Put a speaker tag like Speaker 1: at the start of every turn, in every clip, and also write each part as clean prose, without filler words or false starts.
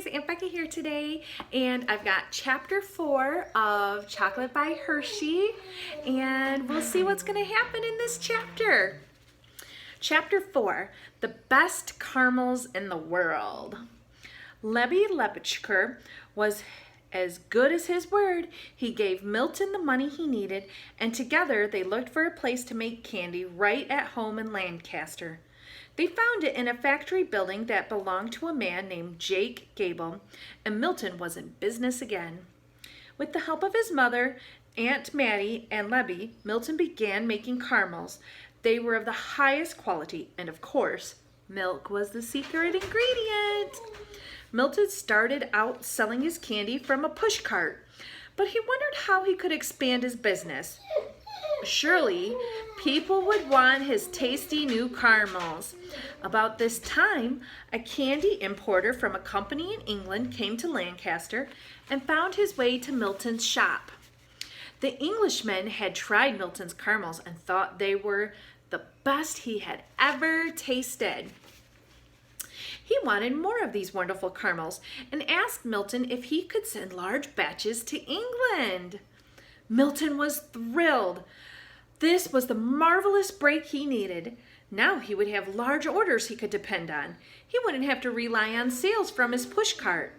Speaker 1: guys, Aunt Becca here today, and I've got chapter 4 of Chocolate by Hershey, and we'll see what's going to happen in this chapter. Chapter 4, the best caramels in the world. Lebby Lebetchker was as good as his word. He gave Milton the money he needed, and together they looked for a place to make candy right at home in Lancaster. They found it in a factory building that belonged to a man named Jake Gable, and Milton was in business again. With the help of his mother, Aunt Mattie, and Lebby, Milton began making caramels. They were of the highest quality, and of course, milk was the secret ingredient. Milton started out selling his candy from a pushcart, but he wondered how he could expand his business. Surely, people would want his tasty new caramels. About this time, a candy importer from a company in England came to Lancaster and found his way to Milton's shop. The Englishman had tried Milton's caramels and thought they were the best he had ever tasted. He wanted more of these wonderful caramels and asked Milton if he could send large batches to England. Milton was thrilled. This was the marvelous break he needed. Now he would have large orders he could depend on. He wouldn't have to rely on sales from his pushcart.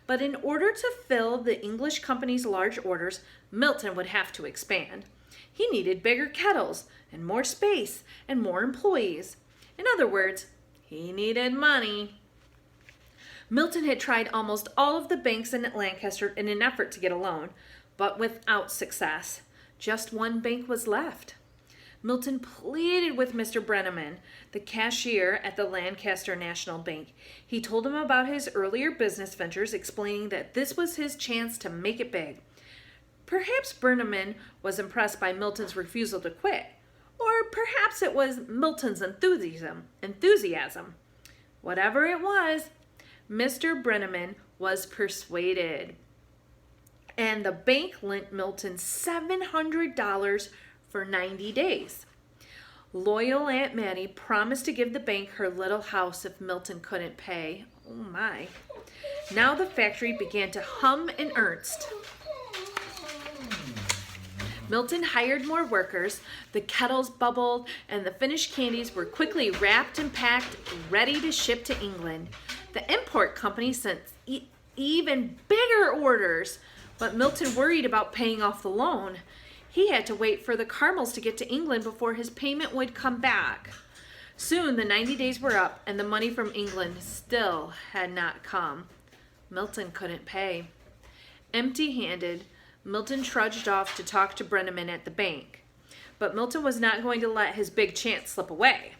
Speaker 1: But in order to fill the English company's large orders, Milton would have to expand. He needed bigger kettles and more space and more employees. In other words, he needed money. Milton had tried almost all of the banks in Lancaster in an effort to get a loan, but without success. Just one bank was left. Milton pleaded with Mr. Brenneman, the cashier at the Lancaster National Bank. He told him about his earlier business ventures, explaining that this was his chance to make it big. Perhaps Brenneman was impressed by Milton's refusal to quit, or perhaps it was Milton's enthusiasm. Whatever it was, Mr. Brenneman was persuaded, and the bank lent Milton $700 for 90 days. Loyal Aunt Mattie promised to give the bank her little house if Milton couldn't pay. Oh my. Now the factory began to hum in earnest. Milton hired more workers, the kettles bubbled, and the finished candies were quickly wrapped and packed, ready to ship to England. The import company sent even bigger orders, but Milton worried about paying off the loan. He had to wait for the caramels to get to England before his payment would come back. Soon the 90 days were up, and the money from England still had not come. Milton couldn't pay. Empty-handed, Milton trudged off to talk to Brenneman at the bank. But Milton was not going to let his big chance slip away.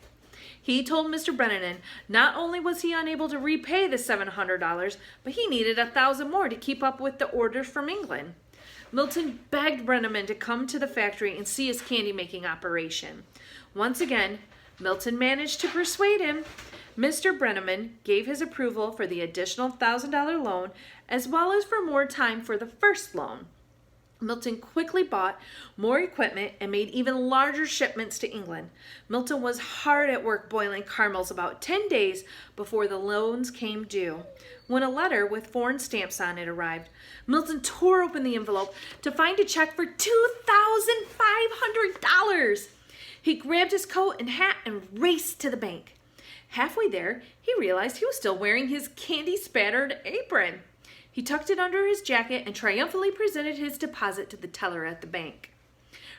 Speaker 1: He told Mr. Brenneman not only was he unable to repay the $700, but he needed $1,000 more to keep up with the orders from England. Milton begged Brenneman to come to the factory and see his candy-making operation. Once again, Milton managed to persuade him. Mr. Brenneman gave his approval for the additional $1,000 loan, as well as for more time for the first loan. Milton quickly bought more equipment and made even larger shipments to England. Milton was hard at work boiling caramels about 10 days before the loans came due. When a letter with foreign stamps on it arrived, Milton tore open the envelope to find a check for $2,500. He grabbed his coat and hat and raced to the bank. Halfway there, he realized he was still wearing his candy-spattered apron. He tucked it under his jacket and triumphantly presented his deposit to the teller at the bank.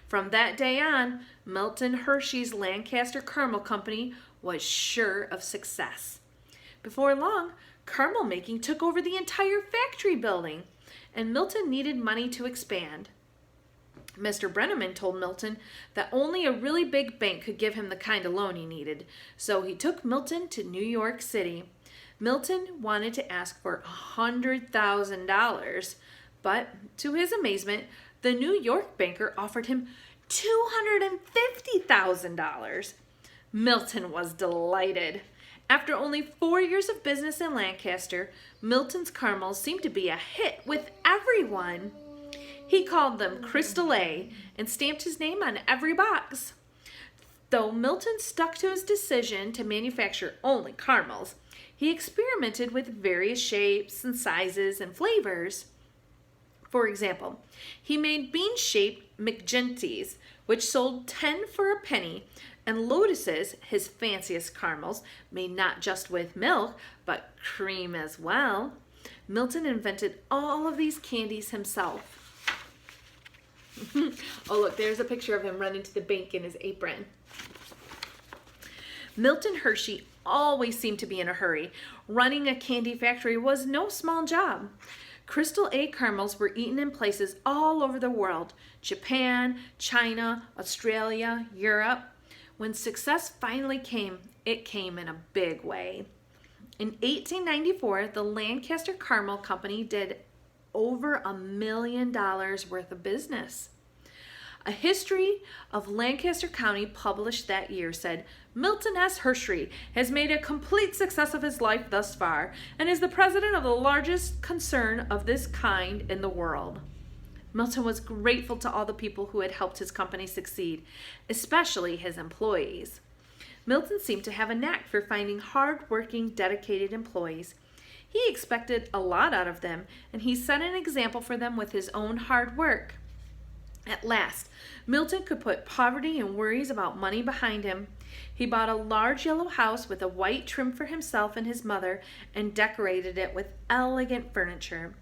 Speaker 1: From that day on, Milton Hershey's Lancaster Caramel Company was sure of success. Before long, caramel making took over the entire factory building, and Milton needed money to expand. Mr. Brenneman told Milton that only a really big bank could give him the kind of loan he needed, so he took Milton to New York City. Milton wanted to ask for $100,000, but to his amazement, the New York banker offered him $250,000. Milton was delighted. After only 4 years of business in Lancaster, Milton's caramels seemed to be a hit with everyone. He called them Crystal A and stamped his name on every box. Though Milton stuck to his decision to manufacture only caramels, he experimented with various shapes and sizes and flavors. For example, he made bean-shaped McGinties, which sold 10 for a penny, and Lotuses, his fanciest caramels, made not just with milk, but cream as well. Milton invented all of these candies himself. Oh, look, there's a picture of him running to the bank in his apron. Milton Hershey always seemed to be in a hurry. Running a candy factory was no small job. Crystal egg caramels were eaten in places all over the world: Japan, China, Australia, Europe. When success finally came, it came in a big way. In 1894, the Lancaster Caramel Company did over $1 million worth of business. A history of Lancaster County published that year said, Milton S. Hershey has made a complete success of his life thus far and is the president of the largest concern of this kind in the world. Milton was grateful to all the people who had helped his company succeed, especially his employees. Milton seemed to have a knack for finding hard-working, dedicated employees. He expected a lot out of them, and he set an example for them with his own hard work. At last, Milton could put poverty and worries about money behind him. He bought a large yellow house with a white trim for himself and his mother and decorated it with elegant furniture.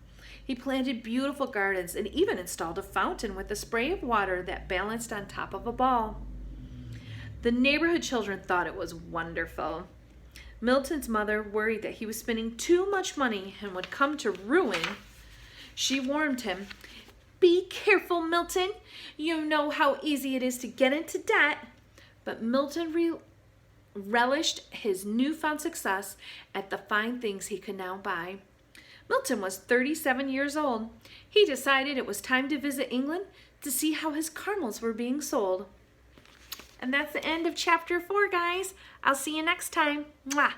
Speaker 1: He planted beautiful gardens and even installed a fountain with a spray of water that balanced on top of a ball. The neighborhood children thought it was wonderful. Milton's mother worried that he was spending too much money and would come to ruin. She warned him, "Be careful, Milton. You know how easy it is to get into debt." But Milton relished his newfound success at the fine things he could now buy. Milton was 37 years old. He decided it was time to visit England to see how his caramels were being sold. And that's the end of chapter 4, guys. I'll see you next time. Mwah!